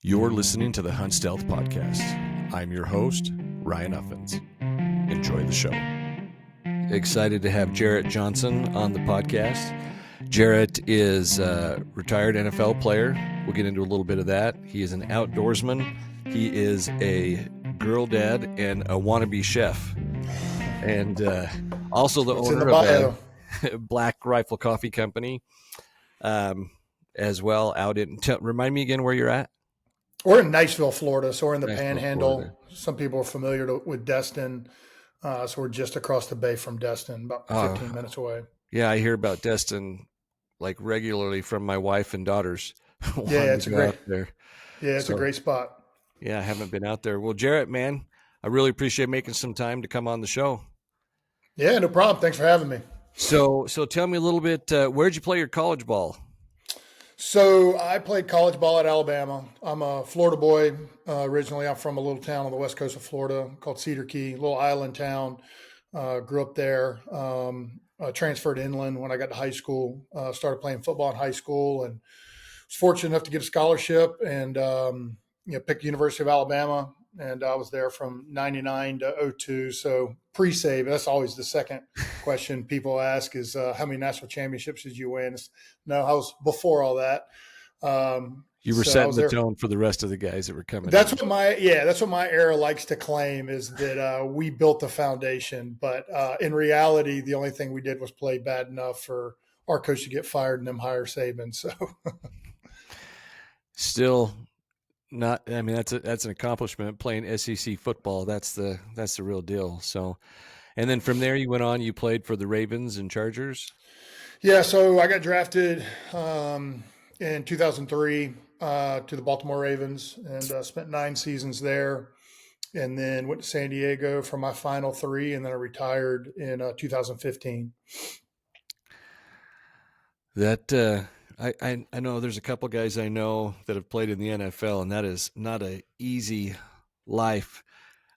You're listening to the Hunt Stealth Podcast. I'm your host, Ryan Uffens. Enjoy the show. Excited to have Jarret Johnson on the podcast. Jarret is a retired NFL player. We'll get into a little bit of that. He is an outdoorsman. He is a girl dad and a wannabe chef. And also the owner of a Black Rifle Coffee Company as well. Out in, remind me again where you're at. We're in Niceville, Florida, so we're in the Niceville, Panhandle. Florida. Some people are familiar with Destin, so we're just across the bay from Destin, about 15 minutes away. Yeah, I hear about Destin like regularly from my wife and daughters. Yeah, it's a great. There. Yeah, it's a great spot. Yeah, I haven't been out there. Well, Jarret, man, I really appreciate making some time to come on the show. Yeah, no problem. Thanks for having me. So tell me a little bit. Where'd you play your college ball? So I played college ball at Alabama. I'm a Florida boy originally. I'm from a little town on the west coast of Florida called Cedar Key, a little island town. Grew up there. Transferred inland when I got to high school. Started playing football in high school and was fortunate enough to get a scholarship and picked the University of Alabama. And I was there from 99 to 02. So pre-save, that's always the second question people ask is how many national championships did you win? No, I was before all that. You were setting the tone for the rest of the guys that were coming. That's what my era likes to claim is that we built the foundation. But in reality, the only thing we did was play bad enough for our coach to get fired and them hire Saban. So still not. I mean, that's an accomplishment. Playing SEC football, that's the real deal. So, and then from there, you went on. You played for the Ravens and Chargers. Yeah, so I got drafted in 2003 to the Baltimore Ravens and spent 9 seasons there, and then went to San Diego for my final 3, and then I retired in 2015. That. I know there's a couple guys I know that have played in the NFL, and that is not an easy life.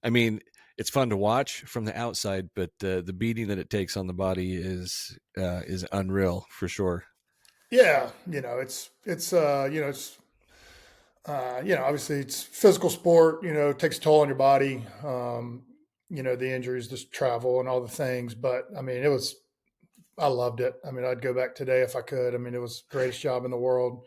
I mean, it's fun to watch from the outside, but the beating that it takes on the body is unreal for sure. Yeah, obviously it's physical sport. It takes a toll on your body. The injuries, the travel, and all the things. But I mean, I loved it. I mean, I'd go back today if I could. I mean, it was the greatest job in the world.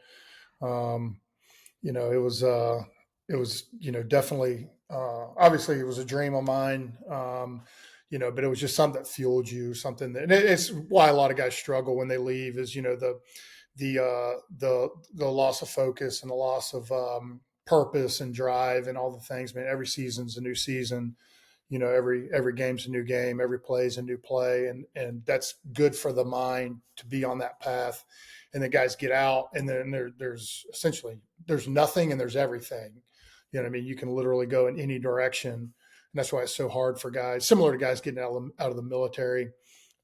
It was definitely, obviously it was a dream of mine, but it was just something that fueled you, something that, and it's why a lot of guys struggle when they leave is, the loss of focus and the loss of purpose and drive and all the things. I mean, every season's a new season. Every game's a new game, every play's a new play, and that's good for the mind to be on that path. And the guys get out, and then there's nothing and there's everything. You know what I mean? You can literally go in any direction, and that's why it's so hard for guys, similar to guys getting out of the military.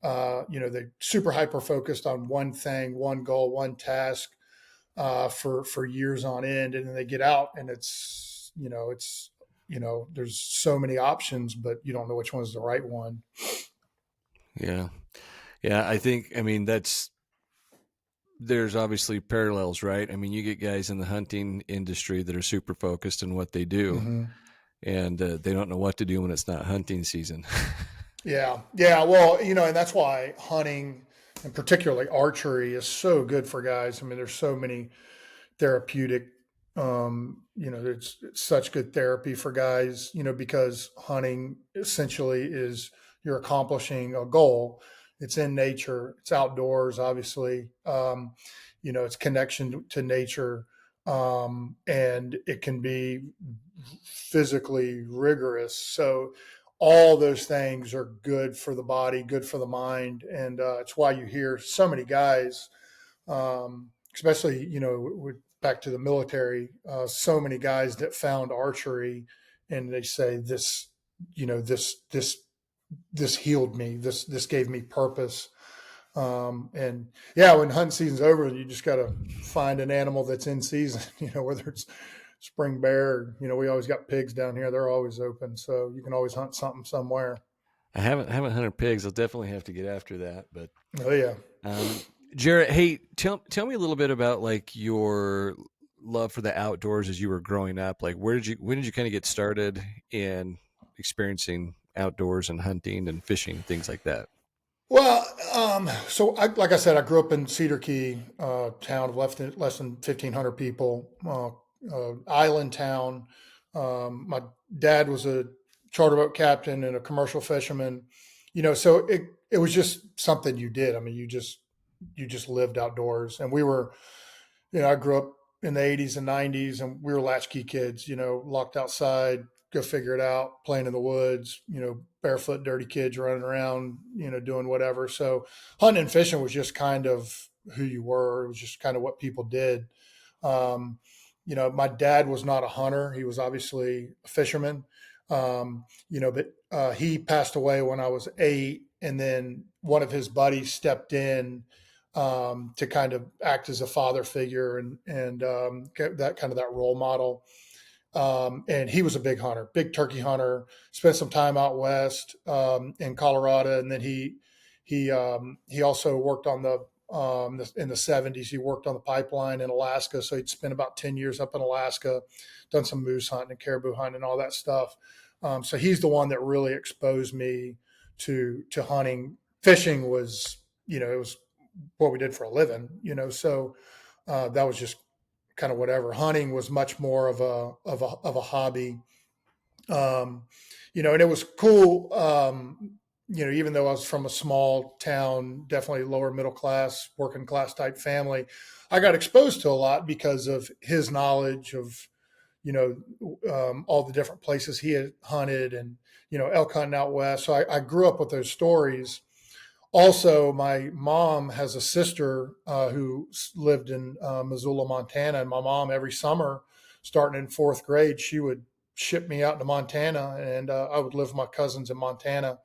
They're super hyper focused on one thing, one goal, one task for years on end, and then they get out, and there's so many options, but you don't know which one's the right one. Yeah. I mean, there's obviously parallels, right? I mean, you get guys in the hunting industry that are super focused on what they do, mm-hmm. and they don't know what to do when it's not hunting season. Yeah. Well, and that's why hunting and particularly archery is so good for guys. I mean, there's so many therapeutic it's such good therapy for guys, because hunting essentially is you're accomplishing a goal. It's in nature, it's outdoors, obviously, it's connection to nature. And it can be physically rigorous. So all those things are good for the body, good for the mind. And it's why you hear so many guys, especially, back to the military, so many guys that found archery and they say this healed me. This gave me purpose. When hunting season's over, you just got to find an animal that's in season, whether it's spring bear, we always got pigs down here. They're always open. So you can always hunt something somewhere. I haven't hunted pigs. I'll definitely have to get after that, but. Oh yeah. Jarret, hey, tell me a little bit about like your love for the outdoors as you were growing up? Like, when did you kind of get started in experiencing outdoors and hunting and fishing, things like that? Well, like I said, I grew up in Cedar Key, town of less than 1,500 people, island town. My dad was a charter boat captain and a commercial fisherman, so it was just something you did. I mean, you just lived outdoors, and we were, I grew up in the 80s and 90s, and we were latchkey kids, locked outside, go figure it out, playing in the woods, barefoot, dirty kids running around, doing whatever. So hunting and fishing was just kind of who you were. It was just kind of what people did. Um, my dad was not a hunter. He was obviously a fisherman. But he passed away when I was 8. And then one of his buddies stepped in to kind of act as a father figure and get that kind of that role model. And he was a big hunter, big turkey hunter. Spent some time out west in Colorado, and then he also worked on in the 70s. He worked on the pipeline in Alaska, so he'd spent about 10 years up in Alaska, done some moose hunting and caribou hunting and all that stuff. So he's the one that really exposed me to hunting. Fishing was, it was what we did for a living, so that was just kind of whatever. Hunting was much more of a hobby, and it was cool. Even though I was from a small town, definitely lower middle class, working class type family, I got exposed to a lot because of his knowledge of, all the different places he had hunted and, elk hunting out west. So I grew up with those stories. Also, my mom has a sister who lived in Missoula, Montana, and my mom every summer, starting in 4th grade, she would ship me out to Montana, and I would live with my cousins in Montana,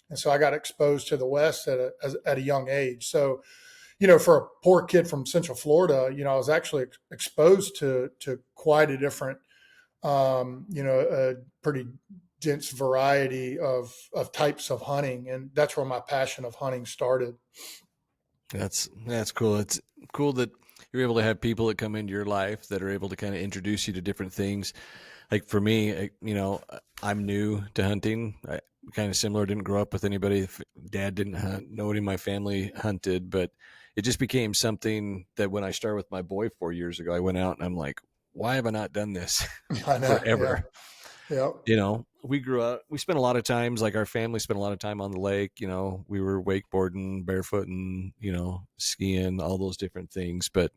and so I got exposed to the West at a young age. So, for a poor kid from Central Florida, I was actually exposed to quite a different, a pretty dense variety of types of hunting, and that's where my passion of hunting started. That's cool. It's cool that you're able to have people that come into your life that are able to kind of introduce you to different things. Like for me, I'm new to hunting. I kind of similar. Didn't grow up with anybody. Dad didn't hunt. Nobody in my family hunted, but it just became something that when I started with my boy 4 years ago, I went out and I'm like, why have I not done this I know. Yeah. forever? Yeah. We grew up, we spent a lot of times, like our family spent a lot of time on the lake. We were wakeboarding, barefooting, skiing, all those different things. But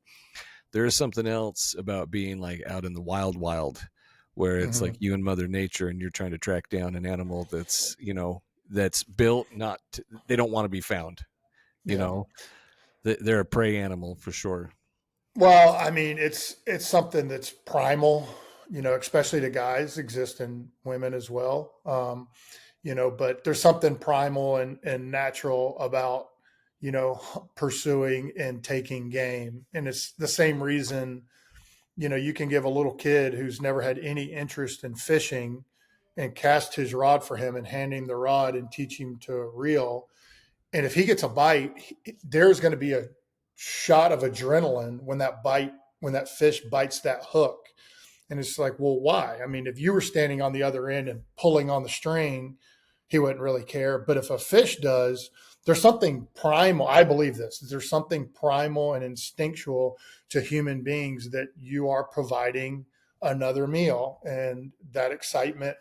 there is something else about being like out in the wild, where it's like Hmm. you and Mother Nature and you're trying to track down an animal that's built not to, they don't want to be found, you Yeah. know, they're a prey animal for sure. Well, I mean, it's something that's primal, especially to guys, exist in women as well. But there's something primal and natural about, pursuing and taking game. And it's the same reason, you can give a little kid who's never had any interest in fishing and cast his rod for him and hand him the rod and teach him to reel. And if he gets a bite, there's going to be a shot of adrenaline when that fish bites that hook. And it's like, well, why? I mean, if you were standing on the other end and pulling on the string, he wouldn't really care. But if a fish does, there's something primal. I believe this. There's something primal and instinctual to human beings that you are providing another meal, and that excitement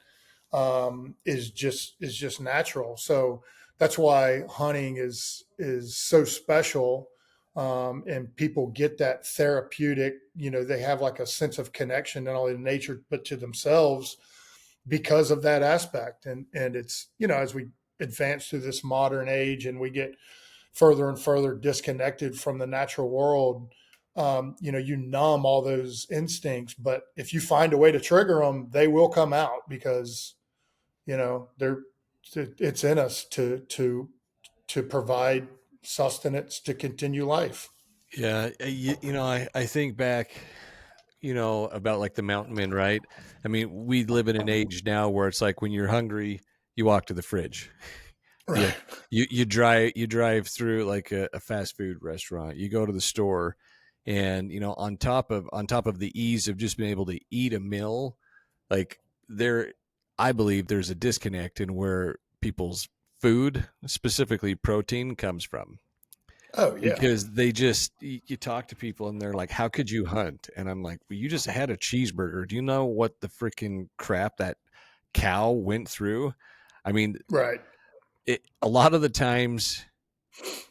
is just natural. So that's why hunting is so special, and people get that therapeutic. They have like a sense of connection not only to nature but to themselves because of that aspect. And it's, as we advance through this modern age and we get further and further disconnected from the natural world, you numb all those instincts. But if you find a way to trigger them, they will come out because they're it's in us to provide sustenance to continue life. Yeah. I think back, about like the mountain men, right? I mean, we live in an age now where it's like when you're hungry, you walk to the fridge. You Right. you drive through like a fast food restaurant. You go to the store, And, on top of the ease of just being able to eat a meal, like I believe there's a disconnect in where people's food, specifically protein, comes from. Oh yeah. Because they just, you talk to people and they're like, how could you hunt? And I'm like, well, you just had a cheeseburger. Do you know what the freaking crap that cow went through? I mean, Right. a lot of the times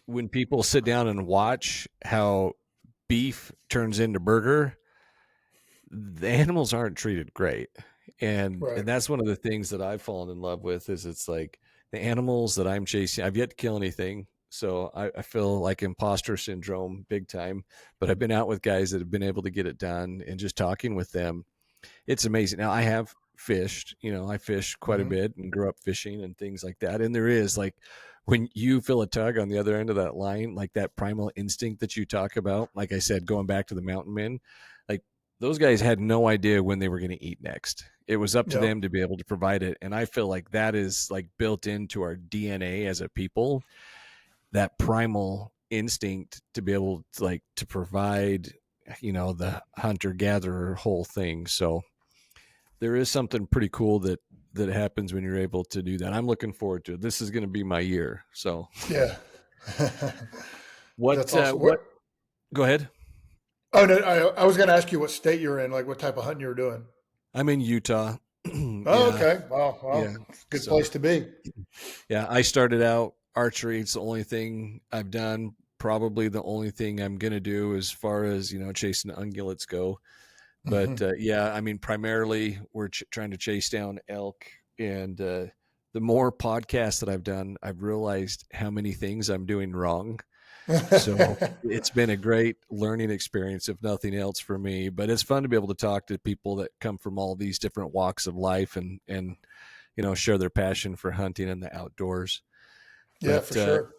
when people sit down and watch how beef turns into burger, the animals aren't treated great. And Right. that's one of the things that I've fallen in love with, is it's like the animals that I'm chasing, I've yet to kill anything. So I feel like imposter syndrome big time, but I've been out with guys that have been able to get it done, and just talking with them, it's amazing. Now I have fished, I fish quite a Hmm. bit and grew up fishing and things like that. And there is, like, when you feel a tug on the other end of that line, like that primal instinct that you talk about, like I said, going back to the mountain men, like those guys had no idea when they were going to eat next. It was up to Yep. them to be able to provide it. And I feel like that is like built into our DNA as a people, that primal instinct to be able to, like, to provide, the hunter gatherer whole thing. So there is something pretty cool that happens when you're able to do that. I'm looking forward to it. This is going to be my year. So Yeah. what That's awesome. what go ahead. Oh no, I was going to ask you what state you're in, like what type of hunting you're doing. I'm in Utah. Oh, Yeah. okay. Well, Yeah. it's a good So place to be. yeah, I started out archery. It's the only thing I've done, probably the only thing I'm going to do as far as, chasing ungulates go. But Hmm. yeah, I mean, primarily we're trying to chase down elk. And the more podcasts that I've done, I've realized how many things I'm doing wrong. So it's been a great learning experience, if nothing else, for me. But it's fun to be able to talk to people that come from all these different walks of life, and share their passion for hunting and the outdoors. Yeah, But for sure.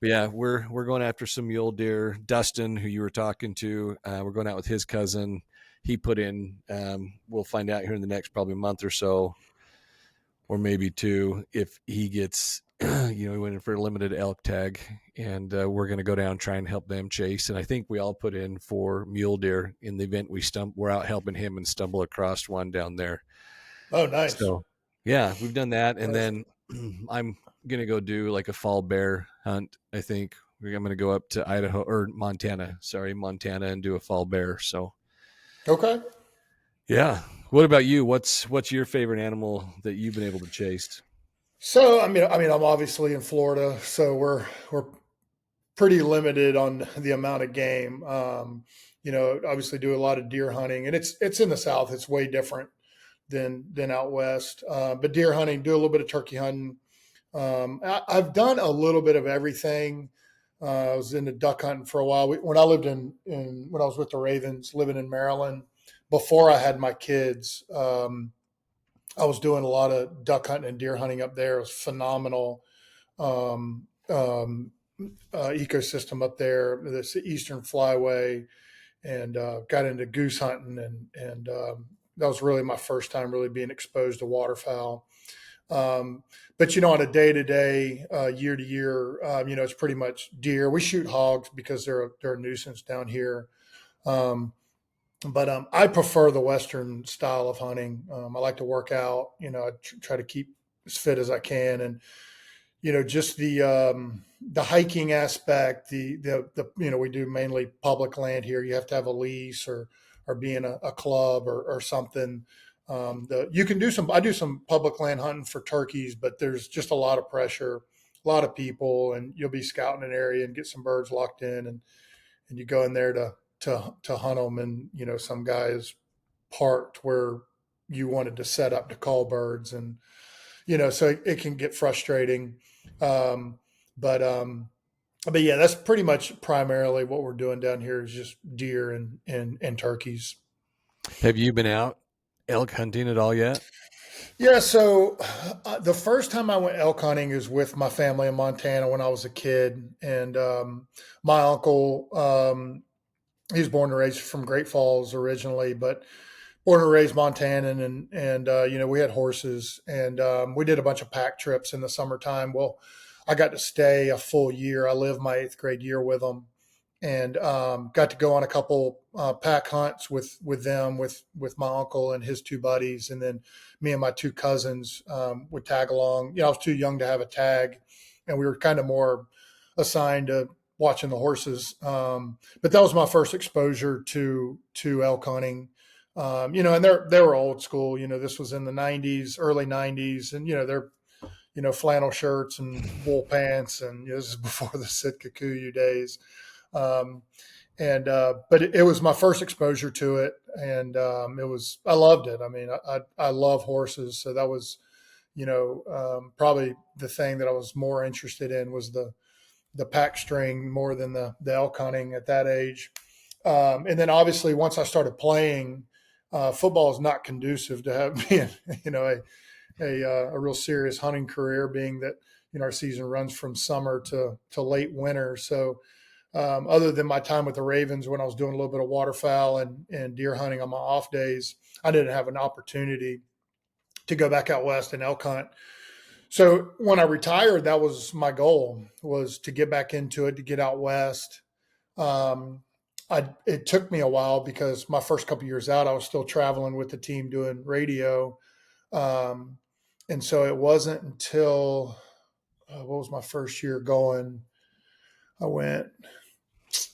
yeah, we're going after some mule deer. Dustin, who you were talking to, we're going out with his cousin. He put in. We'll find out here in the next probably month or so, or maybe two, if he gets. He went in for a limited elk tag, and we're going to go down and try and help them chase. And I think we all put in for mule deer in the event we're out helping him and stumble across one down there. Oh, nice. So yeah, we've done that, and then Perfect. I'm gonna go do like a fall bear hunt. I think I'm gonna go up to Idaho or Montana. Sorry, Montana, and do a fall bear. So Okay. yeah. What about you? What's your favorite animal that you've been able to chase? So, I mean, I'm obviously in Florida, so we're pretty limited on the amount of game. Obviously do a lot of deer hunting, and it's in the South. It's way different than out west. But deer hunting, do a little bit of turkey hunting. I've done a little bit of everything. I was into duck hunting for a while. When I lived in when I was with the Ravens, living in Maryland, before I had my kids, I was doing a lot of duck hunting and deer hunting up there. It was phenomenal. Um, um, ecosystem up there, this Eastern Flyway, and got into goose hunting, and that was really my first time really being exposed to waterfowl. But on a day to day, year to year, it's pretty much deer. We shoot hogs because they're a nuisance down here. Um, but I prefer the Western style of hunting. I like to work out. I try to keep as fit as I can, and just the hiking aspect, the we do mainly public land here. You have to have a lease or be in a club or something. You can do I do some public land hunting for turkeys, but there's just a lot of pressure, a lot of people, and you'll be scouting an area and get some birds locked in, and you go in there to hunt them, and some guy is parked where you wanted to set up to call birds, and so it can get frustrating. Um, but but yeah, that's pretty much primarily what we're doing down here is just deer and turkeys. Have you been out elk hunting at all yet? Yeah, so the first time I went elk hunting is with my family in Montana when I was a kid, and my uncle, he was born and raised from Great Falls originally, but born and raised Montanan, and we had horses, and we did a bunch of pack trips in the summertime. Well, I got to stay a full year. I lived my eighth grade year with them, and got to go on a couple pack hunts with them, with my uncle and his two buddies, and then me and my two cousins would tag along. I was too young to have a tag, and we were kind of more assigned to watching the horses. But that was my first exposure to elk hunting. And they were old school. This was in the '90s, early '90s, and they're flannel shirts and wool pants, and this is before the Sitka Kuyu days. But it was my first exposure to it, and I loved it. I mean, I love horses, so that was, probably the thing that I was more interested in was the pack string more than the elk hunting at that age. And then obviously once I started playing, football is not conducive to have being, a real serious hunting career, being that, our season runs from summer to late winter. So, other than my time with the Ravens when I was doing a little bit of waterfowl and deer hunting on my off days, I didn't have an opportunity to go back out west and elk hunt. So when I retired, that was my goal, was to get back into it, to get out west. It took me a while because my first couple of years out, I was still traveling with the team doing radio. And so it wasn't until, what was my first year going? I went,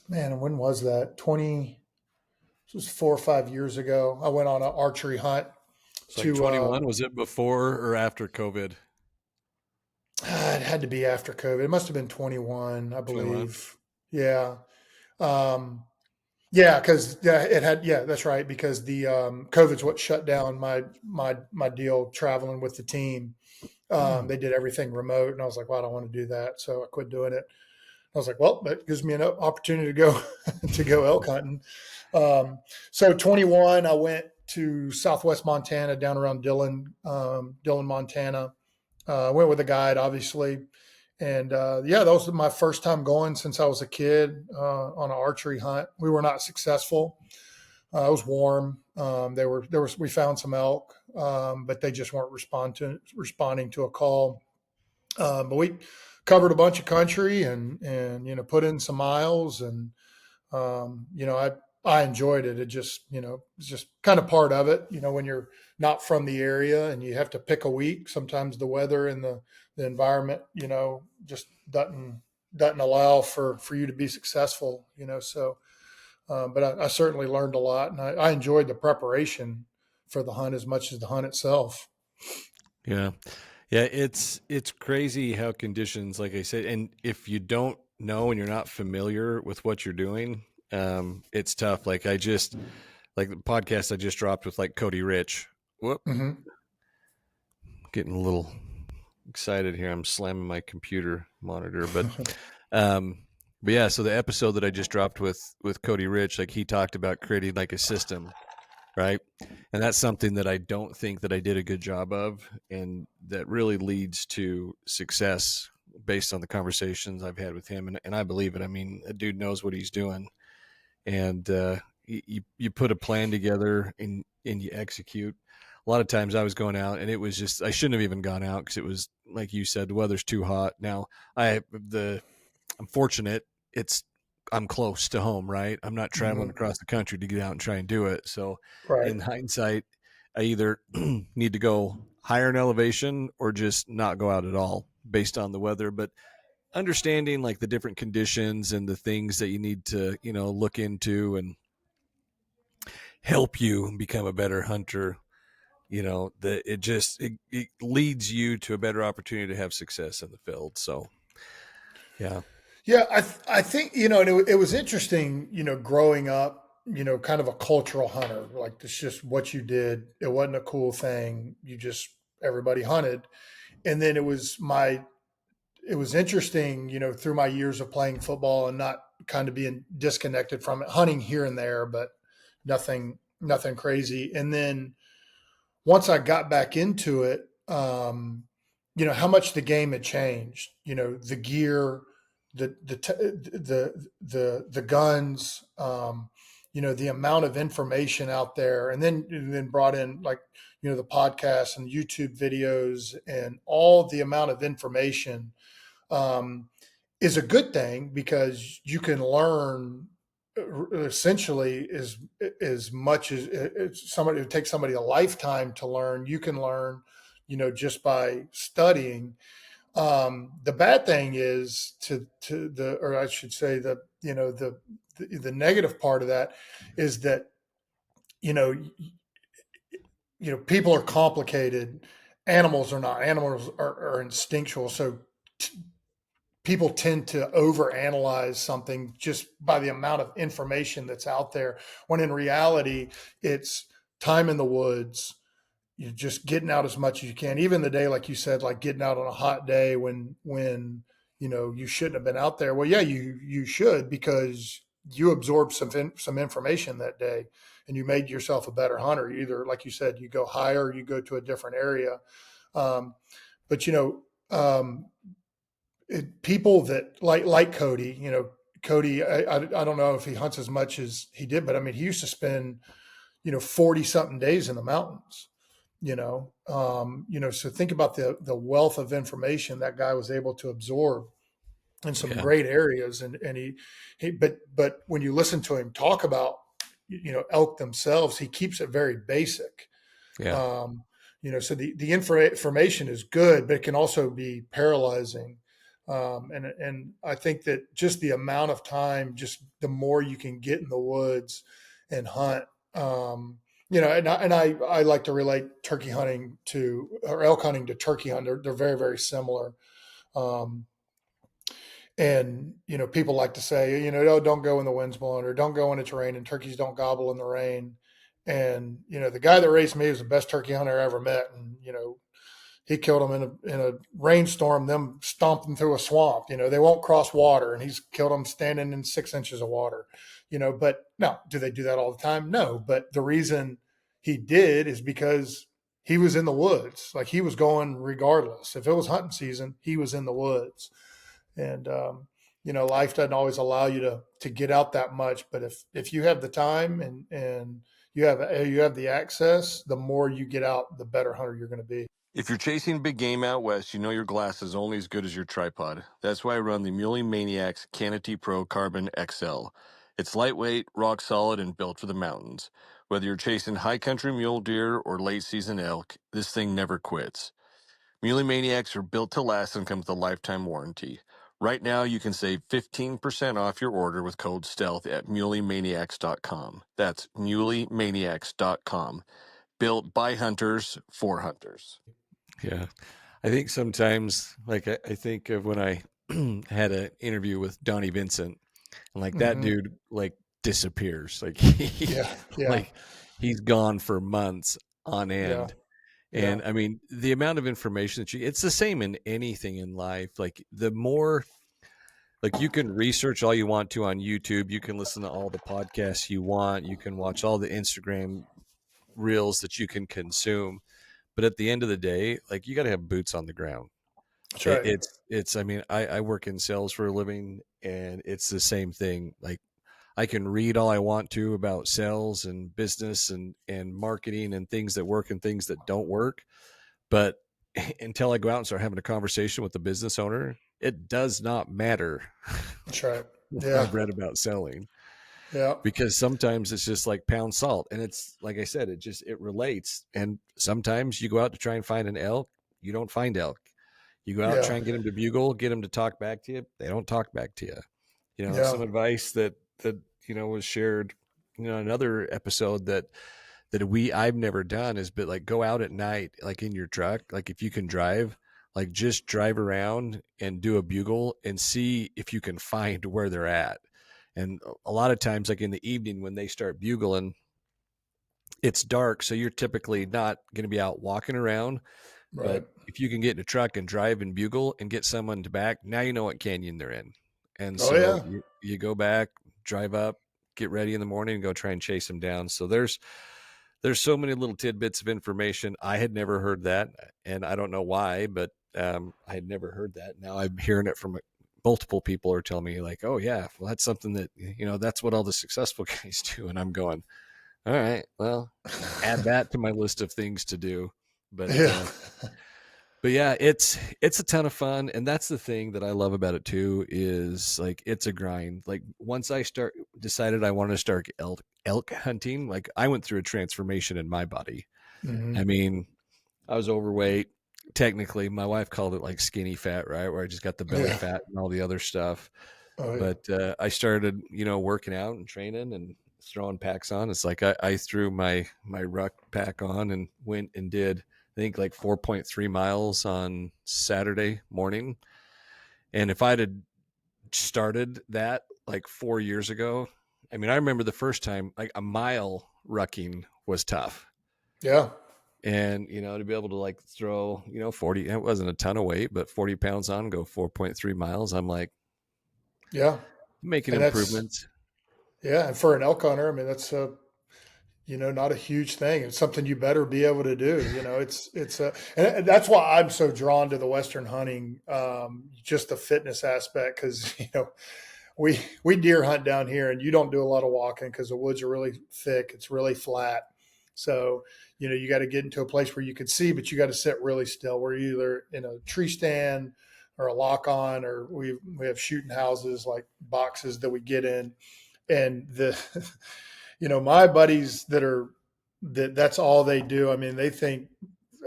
man, when was that? This was 4 or 5 years ago. I went on an archery hunt. It's like 21. Was it before or after COVID? It had to be after COVID. It must have been 21, I believe. 21. Yeah. Yeah, because it had. Yeah, that's right. Because the COVID's what shut down my deal traveling with the team. They did everything remote, and I was like, well, I don't want to do that, so I quit doing it. I was like, well, that gives me an opportunity to go to go elk hunting. So 21, I went to Southwest Montana, down around Dillon, Montana. Went with a guide, obviously. And that was my first time going since I was a kid on an archery hunt. We were not successful. It was warm. We found some elk, but they just weren't responding to a call. But we covered a bunch of country and put in some miles, and I enjoyed it. It just it's just kind of part of it. When you're not from the area and you have to pick a week, sometimes the weather and the environment just doesn't allow for you to be successful. So but I certainly learned a lot, and I enjoyed the preparation for the hunt as much as the hunt itself. Yeah. Yeah, it's crazy how conditions, like I said, and if you don't know and you're not familiar with what you're doing, it's tough. Like the podcast I just dropped with like Cody Rich. Whoop. Mm-hmm. Getting a little excited here. I'm slamming my computer monitor, but yeah, so the episode that I just dropped with Cody Rich, like he talked about creating like a system, right? And that's something that I don't think that I did a good job of, and that really leads to success based on the conversations I've had with him. And I believe it. I mean, a dude knows what he's doing, and you put a plan together and you execute. A lot of times I was going out and it was just, I shouldn't have even gone out because it was, like you said, the weather's too hot. Now I'm fortunate. I'm close to home, right? I'm not traveling across the country to get out and try and do it. So Right. in hindsight, I either need to go higher in elevation or just not go out at all based on the weather. But understanding like the different conditions and the things that you need to, look into and help you become a better hunter, that it leads you to a better opportunity to have success in the field. So, yeah. Yeah, I think it was interesting, growing up, kind of a cultural hunter. Like, it's just what you did. It wasn't a cool thing. Everybody hunted, and then it was interesting, through my years of playing football and not kind of being disconnected from it, hunting here and there, but nothing crazy. And then once I got back into it, how much the game had changed. The gear, the guns, the amount of information out there, and then brought in like the podcasts and YouTube videos and all the amount of information. is a good thing because you can learn essentially as much as somebody, it takes somebody a lifetime to learn. You can learn, just by studying. The bad thing is or I should say the negative part of that is that, you know, people are complicated. Animals are not. Animals are instinctual. So t- people tend to overanalyze something just by the amount of information that's out there, when in reality, it's time in the woods. You're just getting out as much as you can. Even the day, like you said, like getting out on a hot day when you shouldn't have been out there. Well, yeah, you should, because you absorbed some information that day, and you made yourself a better hunter. Either, like you said, you go higher, or you go to a different area. Um, but people that like Cody, Cody, I don't know if he hunts as much as he did, but I mean, he used to spend 40 something days in the mountains, so think about the wealth of information that guy was able to absorb in some Yeah. great areas. And but when you listen to him talk about, elk themselves, he keeps it very basic. Yeah. So the information is good, but it can also be paralyzing. And I think that just the amount of time, just the more you can get in the woods and hunt, and I like to relate turkey hunting to, or elk hunting to turkey hunting. They're very, very similar. Um, and people like to say, oh, don't go when the wind's blowing, or don't go when it's raining. Turkeys don't gobble in the rain. And the guy that raised me was the best turkey hunter I ever met. And he killed them in a rainstorm. Them stomped them through a swamp. They won't cross water, and he's killed them standing in 6 inches of water. But no, do they do that all the time? No. But the reason he did is because he was in the woods. Like, he was going regardless. If it was hunting season, he was in the woods. And life doesn't always allow you to get out that much. But if you have the time and you have the access, the more you get out, the better hunter you're going to be. If you're chasing big game out west, you know your glass is only as good as your tripod. That's why I run the Muley Maniacs Canopy Pro Carbon XL. It's lightweight, rock solid, and built for the mountains. Whether you're chasing high country mule deer or late season elk, this thing never quits. Muley Maniacs are built to last and come with a lifetime warranty. Right now, you can save 15% off your order with code STEALTH at muleymaniacs.com. That's muleymaniacs.com. Built by hunters for hunters. Yeah. I think sometimes, like, I think of when I had an interview with Donnie Vincent, and like that Mm-hmm. dude, like, disappears. Like, Yeah, yeah, like he's gone for months on yeah, end. yeah, And I mean, the amount of information that it's the same in anything in life. Like, the more, like, you can research all you want to on YouTube, you can listen to all the podcasts you want, you can watch all the Instagram reels that you can consume. But at the end of the day, like, you got to have boots on the ground. that's right. I mean, I work in sales for a living, and it's the same thing. Like, I can read all I want to about sales and business and marketing and things that work and things that don't work. But until I go out and start having a conversation with the business owner, it does not matter That's right. what Yeah, I've read about selling, yeah, because sometimes it's just like pound salt. And it's like I said, it relates. And sometimes you go out to try and find an elk, you don't find elk. You go out, yeah, try and get them to bugle, get them to talk back to you. They don't talk back to you. yeah, Some advice that was shared, another episode that I've never done is, but like, go out at night, like in your truck, like if you can drive, like just drive around and do a bugle and see if you can find where they're at. And a lot of times, like in the evening when they start bugling, it's dark, so you're typically not going to be out walking around. But right. if you can get in a truck and drive and bugle and get someone to back, now you know what canyon they're in. And Oh so yeah, you go back, drive up, get ready in the morning and go try and chase them down. So there's so many little tidbits of information. I had never heard that, and I don't know why, but I had never heard that. Now I'm hearing it from multiple people are telling me, like, oh yeah, well, that's something that, that's what all the successful guys do. And I'm going, all right, well, add that to my list of things to do. But yeah. But yeah, it's a ton of fun, and that's the thing that I love about it too is like it's a grind. Like once I decided I wanted to start elk hunting, like I went through a transformation in my body. Mm-hmm. I mean, I was overweight. Technically, my wife called it like skinny fat, right? Where I just got the belly Yeah. fat and all the other stuff. Oh yeah. But I started, working out and training and throwing packs on. It's like I threw my ruck pack on and went and did I think like 4.3 miles on Saturday morning. And if I'd had started that like 4 years ago, I mean, I remember the first time like a mile rucking was tough. Yeah. And, to be able to like throw, 40, it wasn't a ton of weight, but 40 pounds on, go 4.3 miles. I'm like Yeah. making And that's, improvements. yeah. And for an elk hunter, I mean, that's not a huge thing. It's something you better be able to do. And that's why I'm so drawn to the Western hunting, just the fitness aspect. Cause we deer hunt down here and you don't do a lot of walking because the woods are really thick. It's really flat. So, you got to get into a place where you can see, but you got to sit really still. We're either in a tree stand or a lock on, or we have shooting houses, like boxes that we get in. And my buddies that's all they do. I mean, they think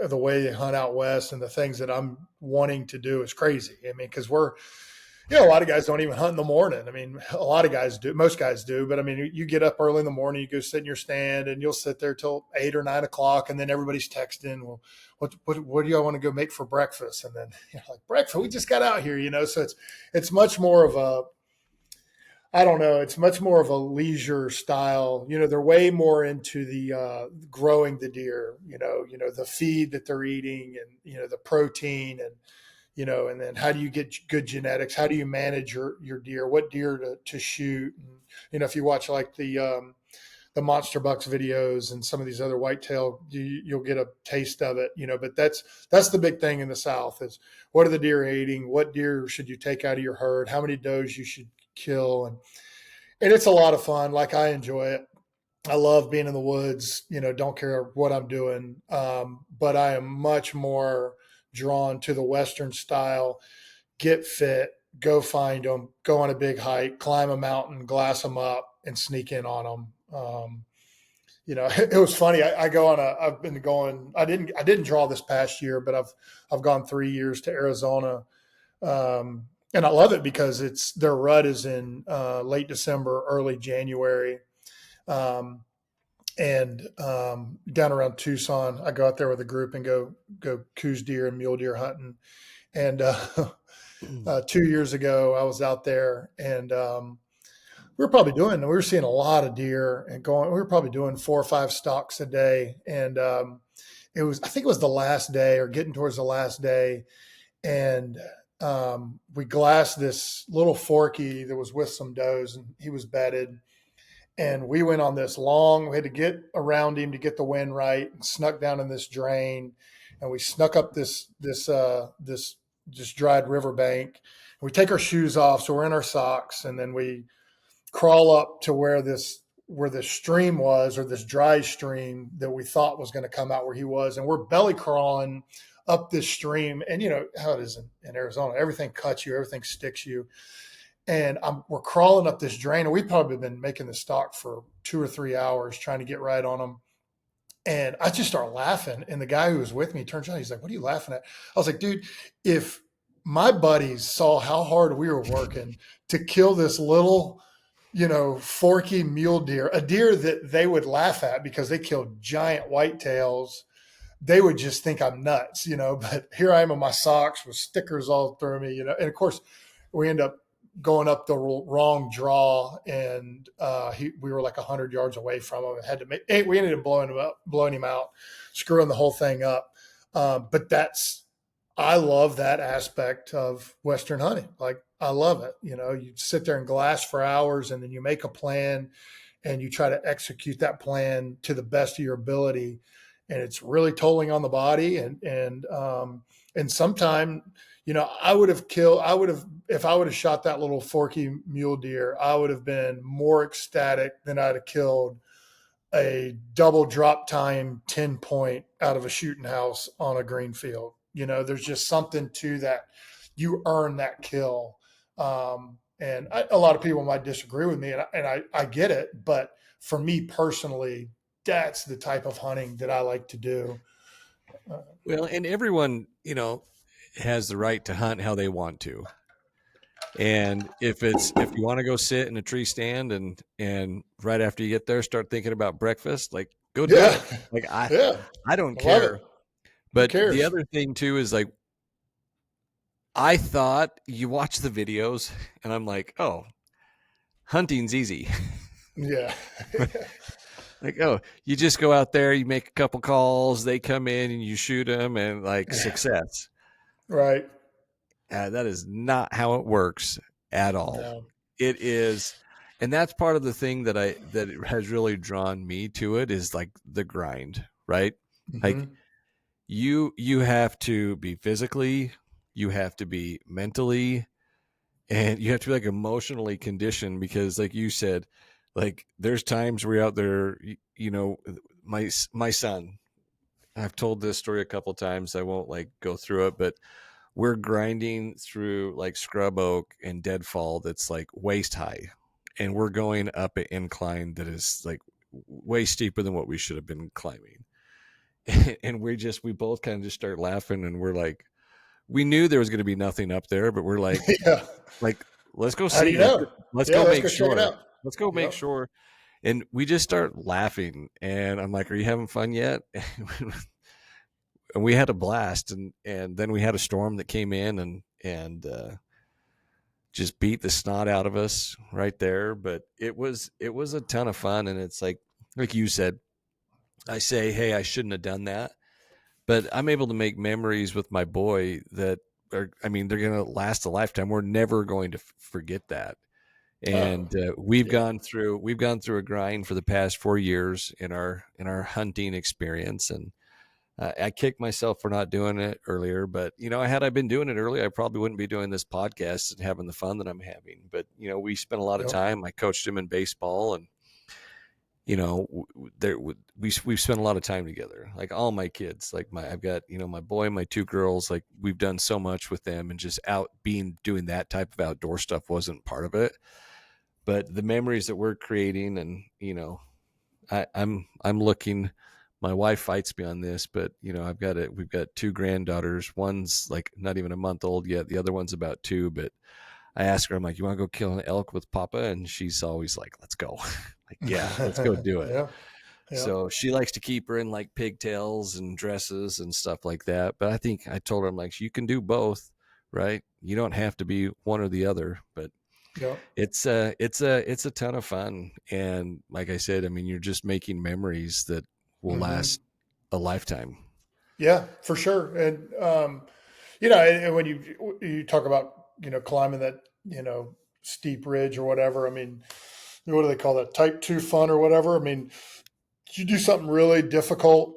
the way they hunt out west and the things that I'm wanting to do is crazy. I mean, because a lot of guys don't even hunt in the morning. I mean, a lot of guys do, most guys do, but I mean, you get up early in the morning, you go sit in your stand and you'll sit there till 8 or 9 o'clock. And then everybody's texting, well, what do y'all want to go make for breakfast? And then you're like, breakfast, we just got out here, so it's much more of I don't know. It's much more of a leisure style. They're way more into the growing the deer. The feed that they're eating, and the protein, and and then how do you get good genetics? How do you manage your deer? What deer to shoot? And if you watch like the Monster Bucks videos and some of these other whitetail, you'll get a taste of it. But that's the big thing in the South is what are the deer eating? What deer should you take out of your herd? How many does you should kill? And it's a lot of fun. Like I enjoy it. I love being in the woods, don't care what I'm doing. But I am much more drawn to the Western style, get fit, go find them, go on a big hike, climb a mountain, glass them up and sneak in on them. It was funny. I've been going, I didn't draw this past year, but I've gone 3 years to Arizona. And I love it because their rut is in late December, early January. And down around Tucson, I go out there with a group and go coos deer and mule deer hunting. And 2 years ago, I was out there, and we were seeing a lot of deer and we were probably doing 4 or 5 stalks a day. And I think it was the last day or getting towards the last day, and we glassed this little forky that was with some does, and he was bedded. And we went on this we had to get around him to get the wind right, and snuck down in this drain. And we snuck up this dried riverbank. We take our shoes off, so we're in our socks, and then we crawl up to where this stream was, or this dry stream that we thought was going to come out where he was. And we're belly crawling up this stream. And you know how it is in Arizona, everything cuts you, everything sticks you. And we're crawling up this drain, and we've probably been making the stalk for 2 or 3 hours trying to get right on them. And I just start laughing. And the guy who was with me turns around, he's like, "What are you laughing at?" I was like, "Dude, if my buddies saw how hard we were working to kill this little, forky mule deer, a deer that they would laugh at because they killed giant whitetails, they would just think I'm nuts, But here I am in my socks with stickers all through me, And of course, we end up going up the wrong draw, and we were like 100 yards away from him and had to we ended up blowing him out, screwing the whole thing up. But I love that aspect of Western hunting. Like, I love it. You sit there and glass for hours, and then you make a plan and you try to execute that plan to the best of your ability. And it's really tolling on the body. And sometime, if I would have shot that little forky mule deer, I would have been more ecstatic than I'd have killed a double drop time 10 point out of a shooting house on a green field. There's just something to that. You earn that kill. A lot of people might disagree with me, and I get it. But for me personally, that's the type of hunting that I like to do. Well, and everyone, has the right to hunt how they want to. And if you want to go sit in a tree stand and right after you get there start thinking about breakfast, like go do Yeah, it. Like yeah, I don't I love it. care. Who But the cares? other thing too is like I thought you watch the videos and I'm like, oh, hunting's easy. Yeah, Like, oh, you just go out there, you make a couple calls, they come in and you shoot them and like yeah, success. right. That is not how it works at all. No. It is, and that's part of the thing that it has really drawn me to it is like the grind, right? Like Hmm. you have to be physically, you have to be mentally, and you have to be like emotionally conditioned because, like you said, like there's times where you're out there, my son. I've told this story a couple times. I won't like go through it, but we're grinding through like scrub oak and deadfall that's like waist high, and we're going up an incline that is like way steeper than what we should have been climbing. And we both kind of just start laughing, and we're like, we knew there was going to be nothing up there, but we're Yeah. like let's go How do see, you know? let's Yeah, go let's make go check it sure, out. let's go make Yep. sure. And we just start laughing, and I'm like, are you having fun yet? And we had a blast, and then we had a storm that came in and just beat the snot out of us right there. But it was a ton of fun, and it's like you said, I say, hey, I shouldn't have done that, but I'm able to make memories with my boy that are, I mean, they're going to last a lifetime. We're never going to forget that. Oh, And we've yeah. gone through a grind for the past 4 years in our hunting experience, and I kicked myself for not doing it earlier, but had I been doing it earlier, I probably wouldn't be doing this podcast and having the fun that I'm having. But we spent a lot of Yep. time. I coached him in baseball, and we've spent a lot of time together. Like all my kids, like I've got my boy, my two girls. Like we've done so much with them, and just doing that type of outdoor stuff wasn't part of it. But the memories that we're creating, and I'm looking. My wife fights me on this, but we've got two granddaughters. One's like not even a month old yet. The other one's about 2. But I ask her, I'm like, you want to go kill an elk with Papa? And she's always like, let's go. Like, yeah, let's go do it. Yeah. Yeah. So she likes to keep her in like pigtails and dresses and stuff like that. But I think I told her, I'm like, you can do both, right? You don't have to be one or the other. But Yeah. it's a ton of fun, and like I said, I mean, you're just making memories that will Hmm. last a lifetime. Yeah, for sure. And and when you talk about climbing that steep ridge or whatever, I mean, what do they call that? Type 2 fun or whatever. I mean, you do something really difficult,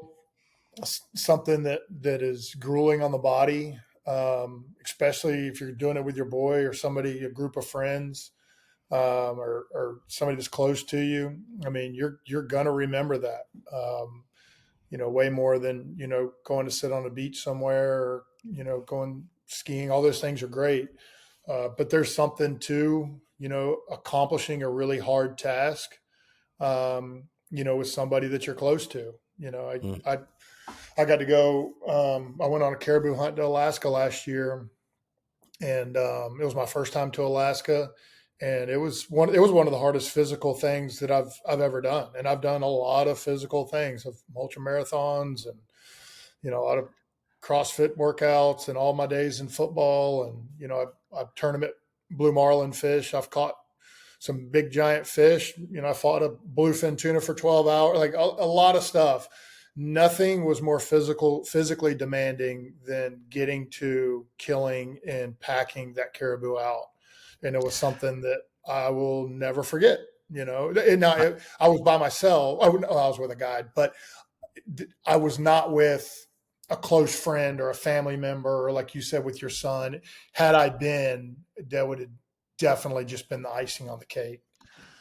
something that is grueling on the body, especially if you're doing it with your boy or somebody, a group of friends, or somebody that's close to you. I mean, you're gonna remember that. Way more than going to sit on a beach somewhere, or going skiing. All those things are great, but there's something to accomplishing a really hard task, with somebody that you're close to. Mm. I got to go. I went on a caribou hunt to Alaska last year, and it was my first time to Alaska, and it was one of the hardest physical things that I've ever done. And I've done a lot of physical things, of ultra marathons, and a lot of CrossFit workouts, and all my days in football, and I've tournament blue marlin fish. I've caught some big giant fish. I fought a bluefin tuna for 12 hours, like a lot of stuff. Nothing was more physically demanding than getting to killing and packing that caribou out. And it was something that I will never forget. And now I was by myself. I was with a guide, but I was not with a close friend or a family member, or like you said, with your son. Had I been, that would have definitely just been the icing on the cake.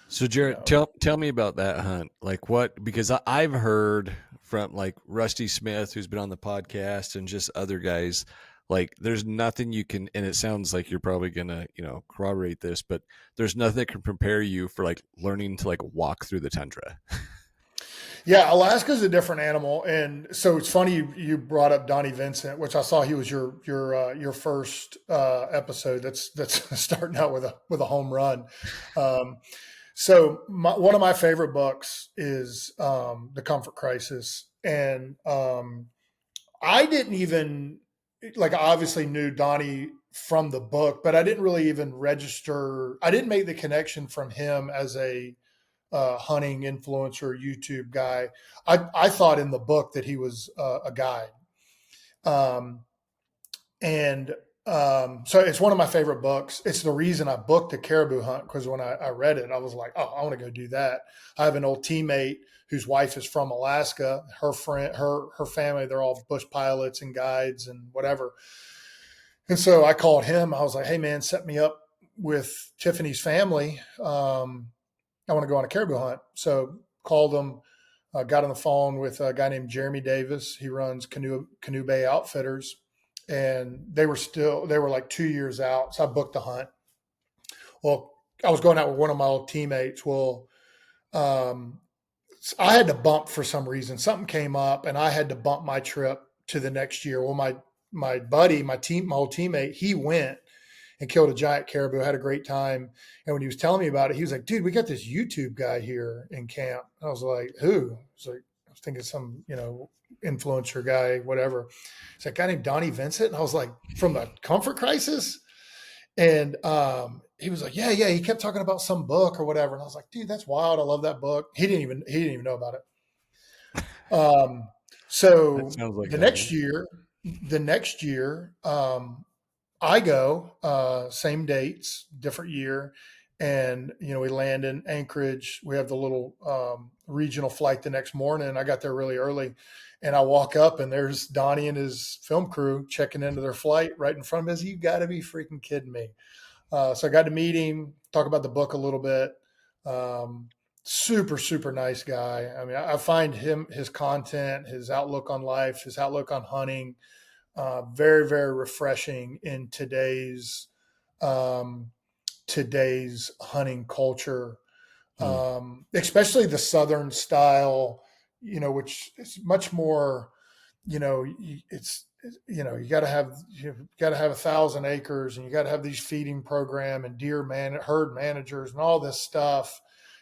So You Jarret, know. tell me about that hunt. Like what? Because I've heard from like Rusty Smith, who's been on the podcast, and just other guys, like there's nothing you can, and it sounds like you're probably gonna, corroborate this, but there's nothing that can prepare you for like learning to like walk through the tundra. Yeah, Alaska's a different animal, and so it's funny you brought up Donnie Vincent, which I saw he was your first episode. That's starting out with a home run. So one of my favorite books is The Comfort Crisis, and I didn't even like I obviously knew Donnie from the book, but I didn't really even register. I didn't make the connection from him as a hunting influencer YouTube guy. I thought in the book that he was a guide. Um, and so it's one of my favorite books. It's the reason I booked the caribou hunt, because when I read it, I was like, oh, I want to go do that. I have an old teammate whose wife is from Alaska. Her family, they're all bush pilots and guides and whatever. And so I called him. I was like, hey man, set me up with Tiffany's family. I want to go on a caribou hunt. So called him, got on the phone with a guy named Jeremy Davis. He runs Canoe Bay Outfitters, and they were like 2 years out. So I booked the hunt. Well, I was going out with one of my old teammates. Well, I had to bump for some reason. Something came up, and I had to bump my trip to the next year. Well, my buddy, my old teammate, he went and killed a giant caribou, had a great time. And when he was telling me about it, he was like, dude, we got this YouTube guy here in camp. I was like, who? I was thinking some, influencer guy, whatever. It's like a guy named Donnie Vincent. And I was like, from the Comfort Crisis? And he was like, yeah. He kept talking about some book or whatever. And I was like, dude, that's wild. I love that book. He didn't even know about it. So like the next year, I go, same dates, different year. And, we land in Anchorage. We have the little regional flight the next morning. I got there really early, and I walk up, and there's Donnie and his film crew checking into their flight right in front of us. You got to be freaking kidding me. So I got to meet him, talk about the book a little bit. Super, super nice guy. I mean, I find his content, his outlook on life, his outlook on hunting, very, very refreshing in today's hunting culture, especially the Southern style, which is much more, it's, you got to have 1,000 acres, and you got to have these feeding program and herd managers and all this stuff.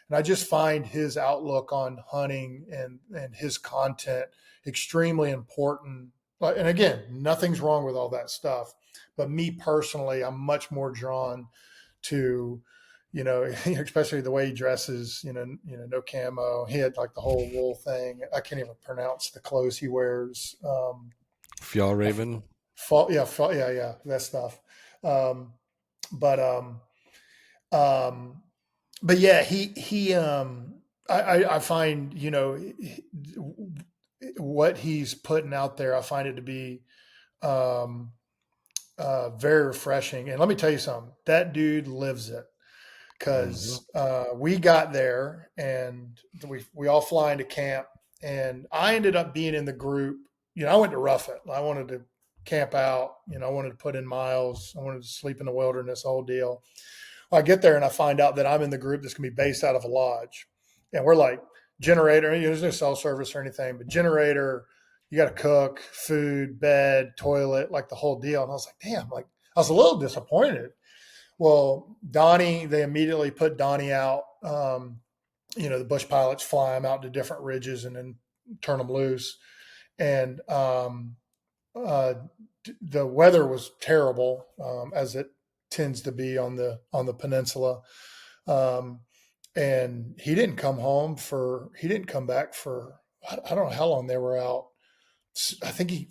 And I just find his outlook on hunting and his content extremely important. And again, nothing's wrong with all that stuff. But me personally, I'm much more drawn to, especially the way he dresses, no camo. He had like the whole wool thing. I can't even pronounce the clothes he wears. Fjallraven. Yeah, that stuff. But yeah, I find, what he's putting out there, I find it to be very refreshing. And let me tell you something, that dude lives it, because we got there and we all fly into camp, and I ended up being in the group. I went to rough it. I wanted to camp out. I wanted to put in miles. I wanted to sleep in the wilderness, the whole deal. Well, I get there and I find out that I'm in the group that's going to be based out of a lodge, and we're like generator. There's no cell service or anything, but generator. You got to cook, food, bed, toilet, like the whole deal. And I was like, damn, like I was a little disappointed. Well, Donnie, they immediately put Donnie out. The bush pilots fly him out to different ridges and then turn them loose. And the weather was terrible, as it tends to be on the peninsula. And he didn't come back for, I don't know how long they were out. I think he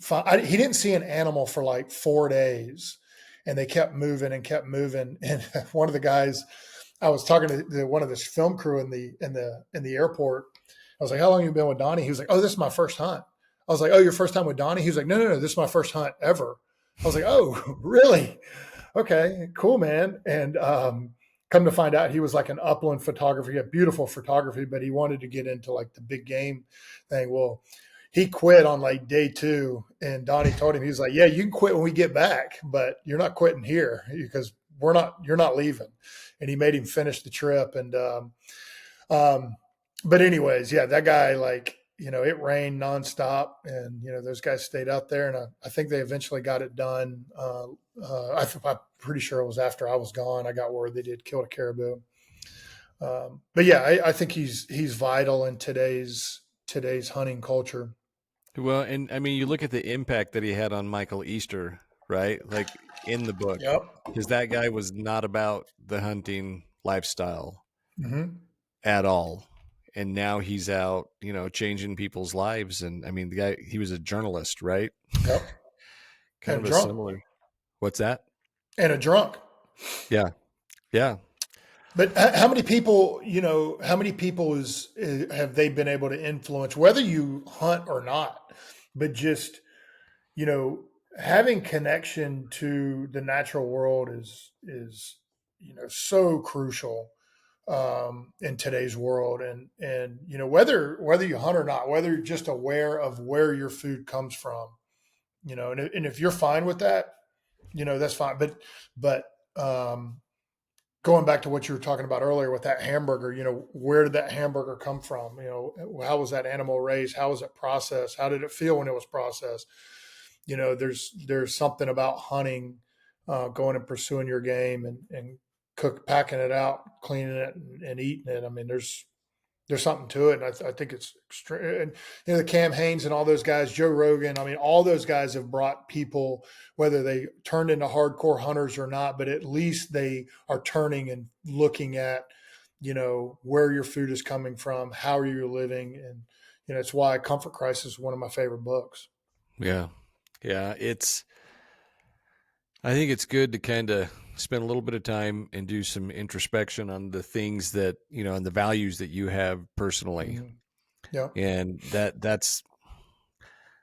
didn't see an animal for like 4 days, and they kept moving. And one of the guys, I was talking to one of this film crew in the airport. I was like, how long have you been with Donnie? He was like, oh, this is my first hunt. I was like, oh, your first time with Donnie? He was like, no, this is my first hunt ever. I was like, oh, really? Okay, cool, man. And come to find out, he was like an upland photographer. He had beautiful photography, but he wanted to get into like the big game thing. Well, he quit on like day 2, and Donnie told him, he was like, "Yeah, you can quit when we get back, but you're not quitting here because you're not leaving." And he made him finish the trip. And um, but anyways, yeah, that guy, like, it rained nonstop, and those guys stayed out there, and I think they eventually got it done. I'm pretty sure it was after I was gone. I got word they did kill a caribou. But yeah, I think he's vital in today's hunting culture. Well, and I mean, you look at the impact that he had on Michael Easter, right? Like in the book, Yep. because that guy was not about the hunting lifestyle Hmm. at all. And now he's out, changing people's lives. And I mean, the guy, he was a journalist, right? Yep. Kind And of a a drunk. similar. What's that? And a drunk. Yeah. Yeah. But how many people, how many people have they been able to influence, whether you hunt or not, but just, you know, having connection to the natural world is, so crucial in today's world. And, whether you hunt or not, whether you're just aware of where your food comes from, and if you're fine with that, that's fine. But, going back to what you were talking about earlier with that hamburger, where did that hamburger come from? How was that animal raised? How was it processed? How did it feel when it was processed? There's something about hunting, going and pursuing your game and packing it out, cleaning it, and eating it. I mean, there's something to it, and I think it's extreme. And the Cam Hanes and all those guys, Joe Rogan. I mean, all those guys have brought people, whether they turned into hardcore hunters or not, but at least they are turning and looking at, where your food is coming from, how are you living, and it's why Comfort Crisis is one of my favorite books. Yeah. Yeah. I think it's good to kind of spend a little bit of time and do some introspection on the things that, and the values that you have personally. Mm-hmm. Yeah. And that's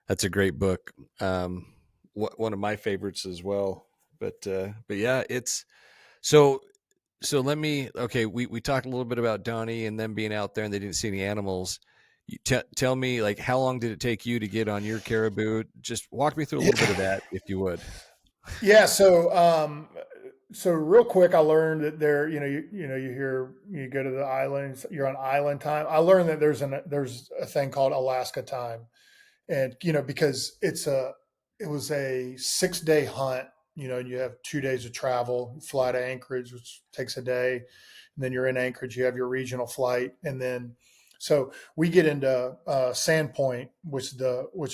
a great book. One of my favorites as well. But yeah, it's so, okay. We talked a little bit about Donnie and them being out there and they didn't see any animals. Tell me, like, how long did it take you to get on your caribou? Just walk me through a little bit of that, if you would. Yeah. So real quick, I learned that there, you go to the islands, you're on island time. I learned that there's a thing called Alaska time, and because it was a 6-day hunt. And you have 2 days of travel. You fly to Anchorage, which takes a day, and then you're in Anchorage. You have your regional flight, and then so we get into Sandpoint, which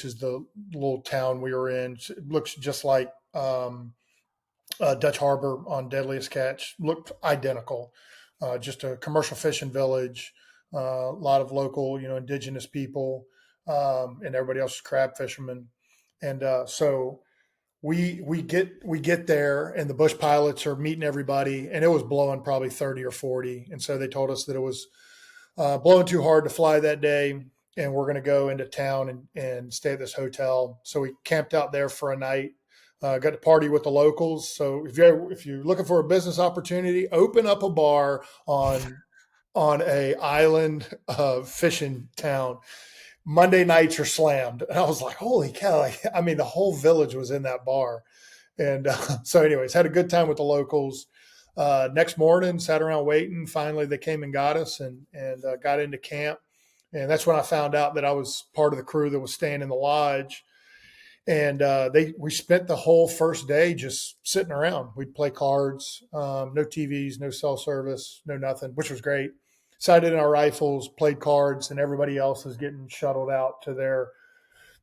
is the little town we were in. It looks just like Dutch Harbor on Deadliest Catch, looked identical. Just a commercial fishing village, a lot of local, indigenous people, and everybody else is crab fishermen. And so we get there, and the bush pilots are meeting everybody, and it was blowing probably 30 or 40, and so they told us that it was blowing too hard to fly that day, and we're going to go into town and stay at this hotel. So we camped out there for a night. Got to party with the locals. So if you're looking for a business opportunity, open up a bar on a island fishing town. Monday nights are slammed, and I was like, "Holy cow!" I mean, the whole village was in that bar, and so, anyways, had a good time with the locals. Next morning, sat around waiting. Finally, they came and got us, and got into camp. And that's when I found out that I was part of the crew that was staying in the lodge. And we spent the whole first day just sitting around. We'd play cards, no TVs, no cell service, no nothing, which was great. Sighted in our rifles, played cards, and everybody else is getting shuttled out to their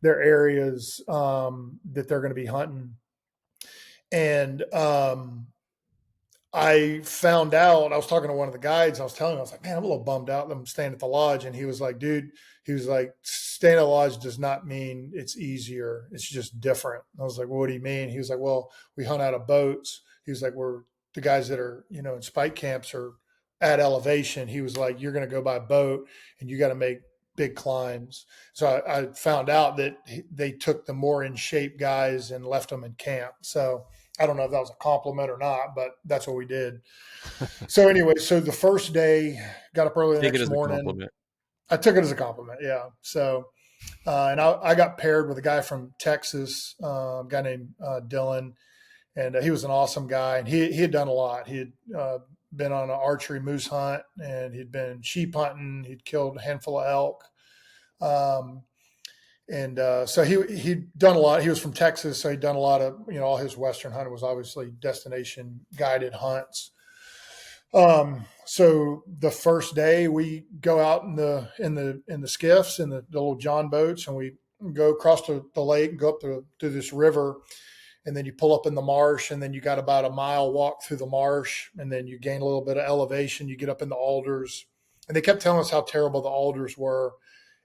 areas that they're going to be hunting. And I found out, I was talking to one of the guides. I was telling him, I was like, man, I'm a little bummed out. I'm staying at the lodge. And he was like, dude, staying at the lodge does not mean it's easier. It's just different. I was like, well, what do you mean? He was like, well, we hunt out of boats. He was like, we're the guys that are, in spike camps are at elevation. He was like, you're going to go by boat and you got to make big climbs. So I found out that they took the more in shape guys and left them in camp. So I don't know if that was a compliment or not, but that's what we did. So anyway, so the first day, got up early the Take it next as a morning. compliment. I took it as a compliment. Yeah. So And I got paired with a guy from Texas, a guy named Dylan, and he was an awesome guy. And he had done a lot. He had been on an archery moose hunt, and he'd been sheep hunting. He'd killed a handful of elk. Um, and so he'd done a lot. He was from Texas, so he'd done a lot of, all his Western hunting was obviously destination guided hunts. So the first day we go out in the skiffs, in the little John boats, and we go across the lake and go up to this river, and then you pull up in the marsh, and then you got about a mile walk through the marsh, and then you gain a little bit of elevation. You get up in the alders, and they kept telling us how terrible the alders were.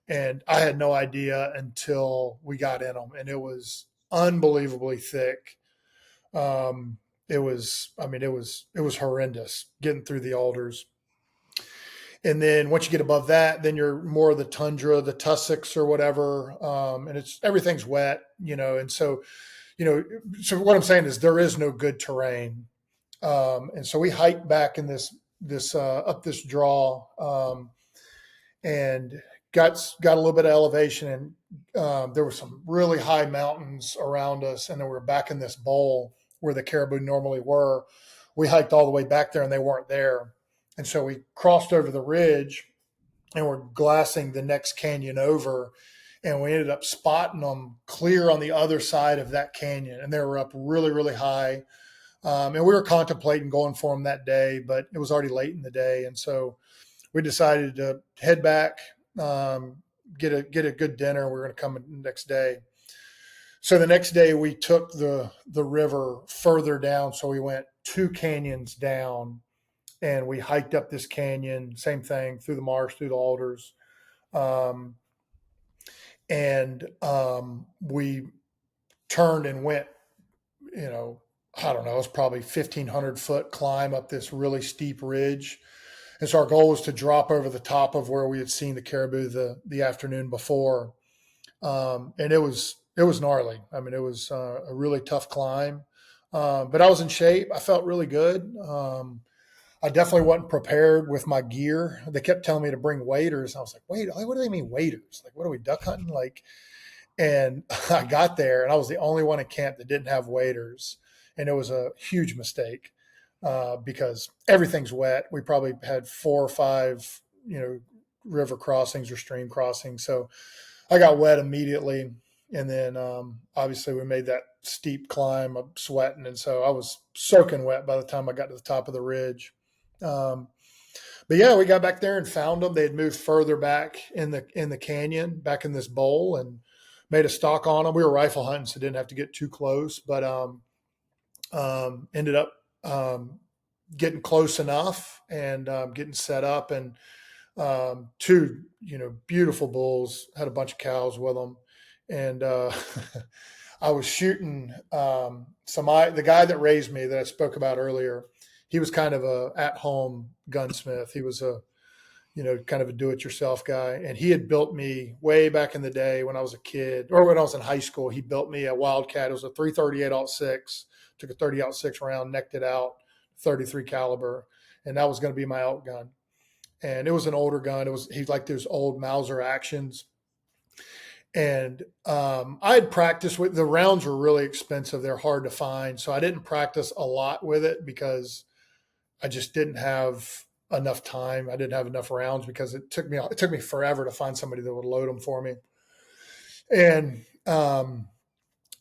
And I had no idea until we got in them, and it was unbelievably thick. It was horrendous getting through the alders. And then once you get above that, then you're more of the tundra, the tussocks or whatever. And everything's wet, and so, so what I'm saying is there is no good terrain. And so we hiked back in this up this draw, and got a little bit of elevation, and there were some really high mountains around us, and then we were back in this bowl where the caribou normally were. We hiked all the way back there, and they weren't there. And so we crossed over the ridge, and we're glassing the next canyon over, and we ended up spotting them clear on the other side of that canyon, and they were up really, really high. And we were contemplating going for them that day, but it was already late in the day, and so we decided to head back, get a good dinner. We're going to come the next day. So the next day we took the river further down. So we went 2 canyons down, and we hiked up this canyon, same thing, through the marsh, through the alders. We turned and went, I don't know, it was probably 1,500 foot climb up this really steep ridge. And so our goal was to drop over the top of where we had seen the caribou the afternoon before. And it was gnarly. I mean, it was a really tough climb, but I was in shape. I felt really good. I definitely wasn't prepared with my gear. They kept telling me to bring waders. I was like, wait, what do they mean waders? Like, what are we, duck hunting? And I got there, and I was the only one in camp that didn't have waders. And it was a huge mistake. Because everything's wet. We probably had 4 or 5, river crossings or stream crossings. So I got wet immediately. And then obviously we made that steep climb. I'm sweating. And so I was soaking wet by the time I got to the top of the ridge. But yeah, we got back there and found them. They had moved further back in the canyon, back in this bowl, and made a stalk on them. We were rifle hunting, so didn't have to get too close, but ended up getting close enough and getting set up, and 2 beautiful bulls, had a bunch of cows with them, and I was shooting the guy that raised me that I spoke about earlier. He was kind of a at-home gunsmith. He was a kind of a do-it-yourself guy, and he had built me way back in the day when I was a kid, or when I was in high school. He built me a Wildcat. It was a 338-06. Took a 30-06 round, necked it out, 33 caliber, and that was going to be my elk gun. And it was an older gun. He liked those old Mauser actions. And I had practiced with the rounds. Were really expensive. They're hard to find, so I didn't practice a lot with it because I just didn't have enough time. I didn't have enough rounds because it took me forever to find somebody that would load them for me. And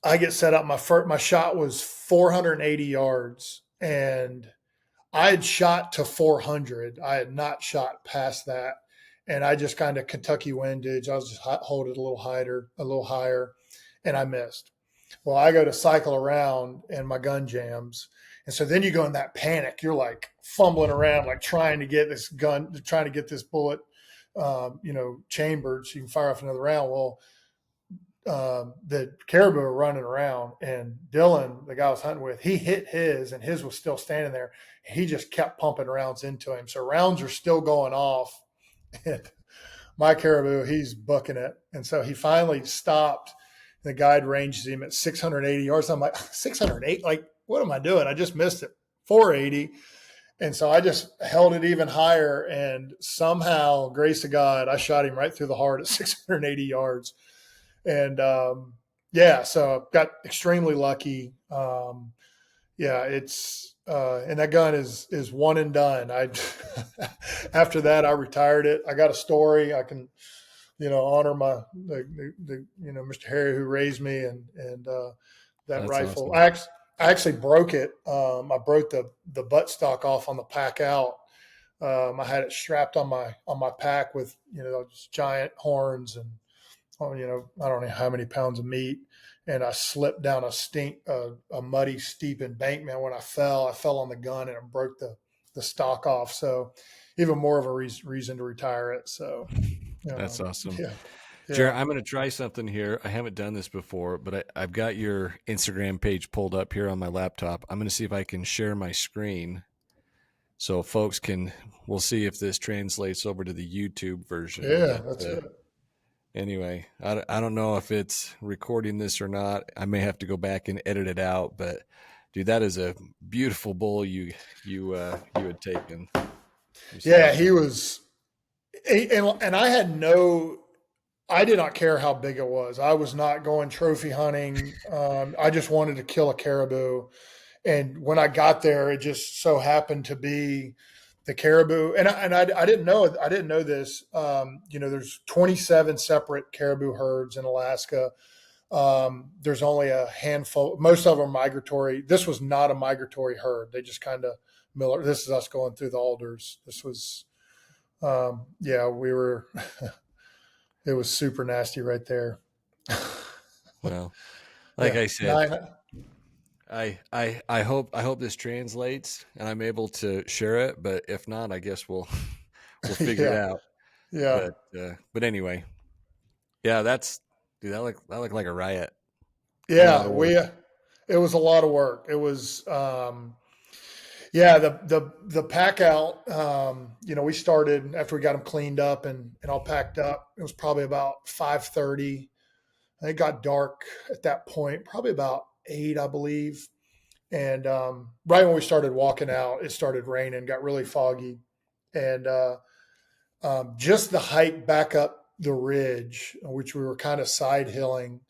I get set up. My shot was 480 yards, and I had shot to 400. I had not shot past that, and I just kind of Kentucky windage. I was just hold it a little higher, and I missed. Well, I go to cycle around, and my gun jams, and so then you go in that panic. You're like fumbling around, like trying to get this bullet, chambered so you can fire off another round. Well, the caribou were running around, and Dylan, the guy I was hunting with, he hit his, and his was still standing there. He just kept pumping rounds into him. So rounds are still going off, and my caribou, he's booking it. And so he finally stopped. The guide ranges him at 680 yards. I'm like, 608? Like, what am I doing? I just missed it. 480. And so I just held it even higher, and somehow, grace to God, I shot him right through the heart at 680 yards. And yeah, so got extremely lucky. Yeah, it's and that gun is one and done. I after that I retired it. I got a story. I can honor the Mr. Harry who raised me, and that That's rifle. awesome. I actually broke it. I broke the buttstock off on the pack out. I had it strapped on my pack with those giant horns, and I don't know how many pounds of meat. And I slipped down a muddy, steep embankment. When I fell on the gun and it broke the stock off. So even more of a reason to retire it. So That's awesome. yeah, Jarret, yeah, I'm going to try something here. I haven't done this before, but I've got your Instagram page pulled up here on my laptop. I'm going to see if I can share my screen so folks we'll see if this translates over to the YouTube version. yeah. But That's it. anyway, I don't know if it's recording this or not. I may have to go back and edit it out, but dude, that is a beautiful bull you had taken. Yeah, he was, and I did not care how big it was. I was not going trophy hunting. I just wanted to kill a caribou. And when I got there, it just so happened to be the caribou. I didn't know this. There's 27 separate caribou herds in Alaska. There's only a handful. Most of them migratory. This was not a migratory herd. They just kind of This is us going through the alders. This was, yeah, we were. It was super nasty right there. Well, like Yeah, I said, I hope this translates and I'm able to share it. But if not, I guess we'll figure it yeah, out. yeah, But anyway, yeah, dude, that looked like a riot. A lot yeah. of work. It was a lot of work. It was, yeah, the pack out. We started after we got them cleaned up and all packed up. It was probably about 5:30. It got dark at that point, probably about 8, I believe. And right when we started walking out, it started raining, got really foggy, and just the hike back up the ridge, which we were kind of side hilling,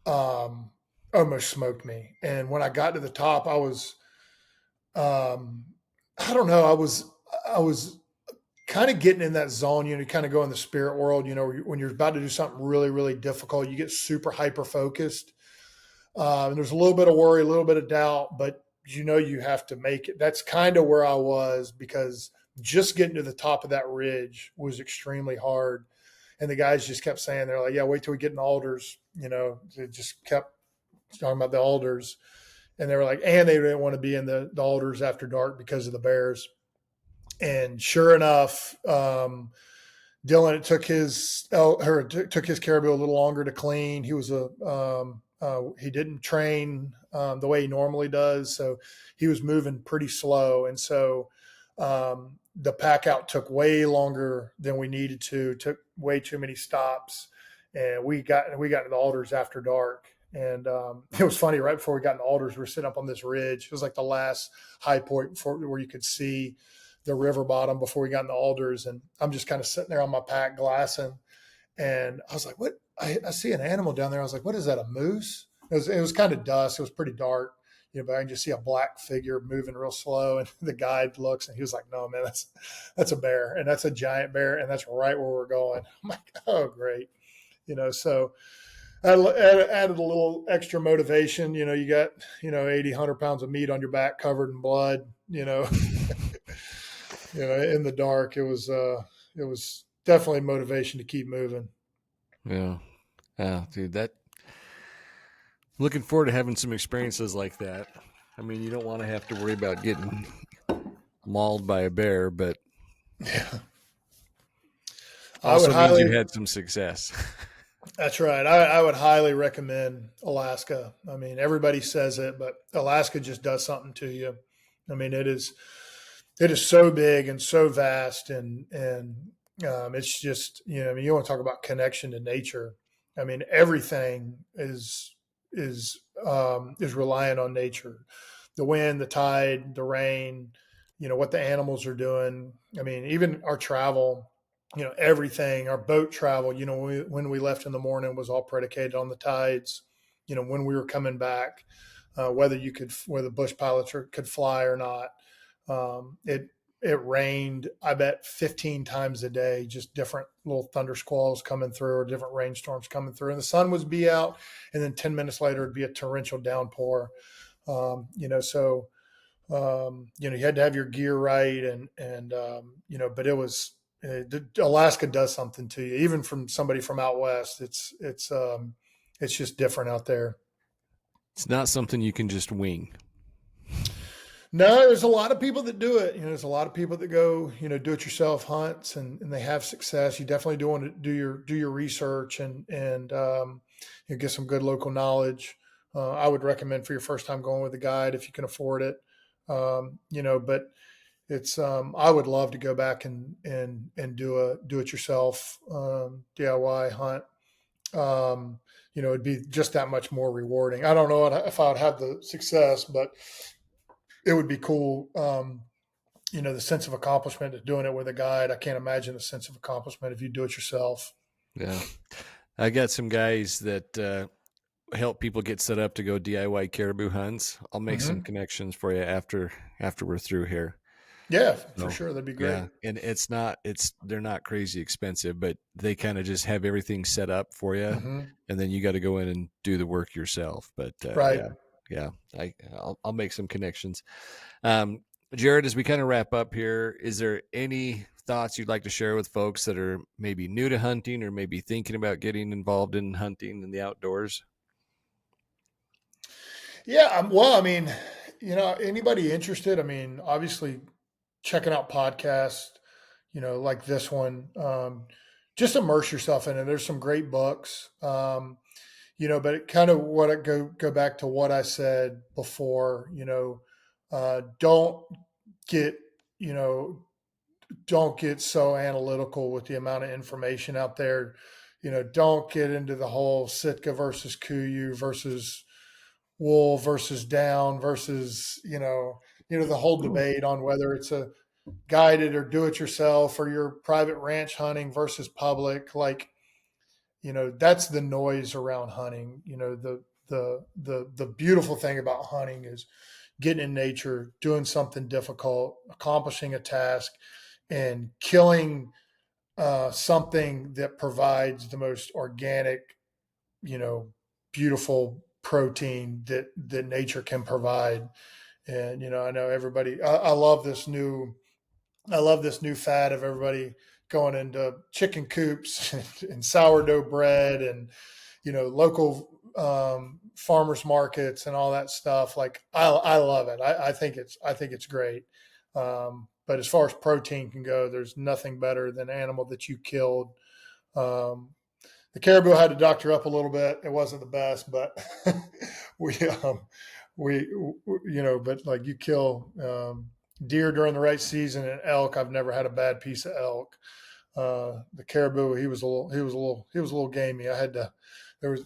um, almost smoked me. And when I got to the top, um, I don't know, I was kind of getting in that zone. You kind of go in the spirit world. When you're about to do something really, really difficult, you get super hyper focused. And there's a little bit of worry, a little bit of doubt, but you have to make it. That's kind of where I was, because just getting to the top of that ridge was extremely hard. And the guys just kept saying, they're like, yeah, wait till we get in the alders. They just kept talking about the alders. And they were like, and they didn't want to be in the alders after dark because of the bears. And sure enough, Dylan, it took his caribou a little longer to clean. He didn't train the way he normally does, so he was moving pretty slow, and so the pack out took way longer than we needed to. Took way too many stops, and we got to the alders after dark. And it was funny. Right before we got in the alders, we were sitting up on this ridge. It was like the last high point where you could see the river bottom before we got in the alders. And I'm just kind of sitting there on my pack glassing. And I was like, what? I see an animal down there. I was like, what is that, a moose? It was kind of dusk. It was pretty dark, but I can just see a black figure moving real slow. And the guide looks and he was like, no, man, that's a bear. And that's a giant bear. And that's right where we're going. I'm like, oh, great. So I added a little extra motivation. You got, 80, 100 pounds of meat on your back covered in blood, in the dark. It was definitely motivation to keep moving. Yeah. Yeah, dude, looking forward to having some experiences like that. I mean, you don't want to have to worry about getting mauled by a bear, but Yeah. also means you had some success. That's right. I would highly recommend Alaska. I mean, everybody says it, but Alaska just does something to you. I mean, it is so big and so vast, and it's just, I mean, you want to talk about connection to nature. I mean, everything is reliant on nature, the wind, the tide, the rain, what the animals are doing. I mean, even our travel, everything, our boat travel, when we left in the morning was all predicated on the tides, when we were coming back, whether bush pilots could fly or not. It rained, I bet 15 times a day, just different little thunder squalls coming through or different rainstorms coming through. And the sun would be out, and then 10 minutes later, it'd be a torrential downpour. So you had to have your gear right, but Alaska does something to you, even from somebody from out west. It's just different out there. It's not something you can just wing. No, there's a lot of people that do it. There's a lot of people that go, do it yourself hunts, and they have success. You definitely do want to do your research and get some good local knowledge. I would recommend for your first time going with a guide if you can afford it. But it's I would love to go back and do it yourself DIY hunt. It'd be just that much more rewarding. I don't know if I would have the success, but it would be cool. The sense of accomplishment of doing it with a guide. I can't imagine the sense of accomplishment if you do it yourself. Yeah. I got some guys that help people get set up to go DIY caribou hunts. I'll make some connections for you after we're through here. Yeah, for sure. That'd be great. Yeah. And they're not crazy expensive, but they kind of just have everything set up for you. And then you got to go in and do the work yourself. But right. Yeah. I'll make some connections. Jarret, as we kind of wrap up here, is there any thoughts you'd like to share with folks that are maybe new to hunting or maybe thinking about getting involved in hunting in the outdoors? Yeah. Well, I mean, anybody interested, I mean, obviously checking out podcasts, like this one, just immerse yourself in it. There's some great books, but it kind of go back to what I said before, don't get, don't get so analytical with the amount of information out there. Don't get into the whole Sitka versus Kuyu versus wool versus down versus, the whole debate on whether it's a guided or do it yourself or your private ranch hunting versus public. Like, that's the noise around hunting. The beautiful thing about hunting is getting in nature, doing something difficult, accomplishing a task, and killing something that provides the most organic, beautiful protein that nature can provide. And I know everybody. I love this new fad of everybody going into chicken coops and sourdough bread and local farmers markets and all that stuff. Like I love it. I think it's great. But as far as protein can go, there's nothing better than an animal that you killed. The caribou had to doctor up a little bit. It wasn't the best, but but like you kill deer during the right season and elk. I've never had a bad piece of elk. The caribou, he was a little gamey. The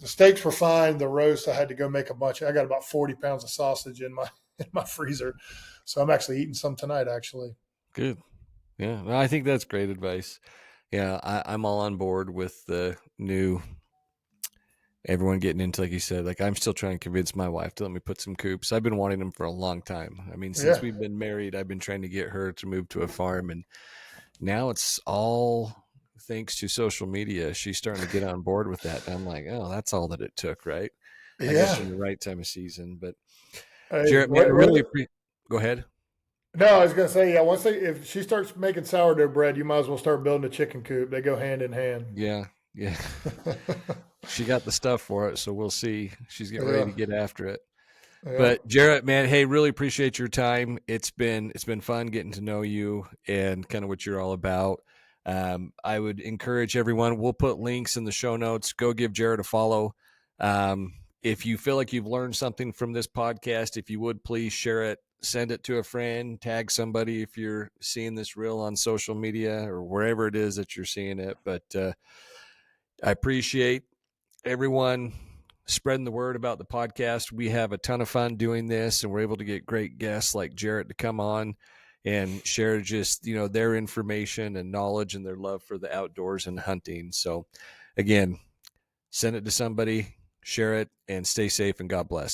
steaks were fine. The roast, I had to go make a bunch. I got about 40 pounds of sausage in my freezer. So I'm actually eating some tonight, actually. Good. Yeah. Well, I think that's great advice. Yeah. I'm all on board with the new, everyone getting into, like you said, like I'm still trying to convince my wife to let me put some coops. I've been wanting them for a long time. I mean, since we've been married, I've been trying to get her to move to a farm, and now it's all thanks to social media. She's starting to get on board with that. And I'm like, oh, that's all that it took, right? I guess in the right time of season. But Jarret, man, really go ahead. No, I was going to say, if she starts making sourdough bread, you might as well start building a chicken coop. They go hand in hand. Yeah. She got the stuff for it, so we'll see. She's getting ready to get after it. Yeah. But Jarret, man, hey, really appreciate your time. It's been fun getting to know you and kind of what you're all about. I would encourage everyone. We'll put links in the show notes. Go give Jarret a follow. If you feel like you've learned something from this podcast, if you would please share it, send it to a friend, tag somebody if you're seeing this reel on social media or wherever it is that you're seeing it. But I appreciate everyone spreading the word about the podcast. We have a ton of fun doing this, and we're able to get great guests like Jarret to come on and share just, their information and knowledge and their love for the outdoors and hunting. So again, send it to somebody, share it, and stay safe, and God bless.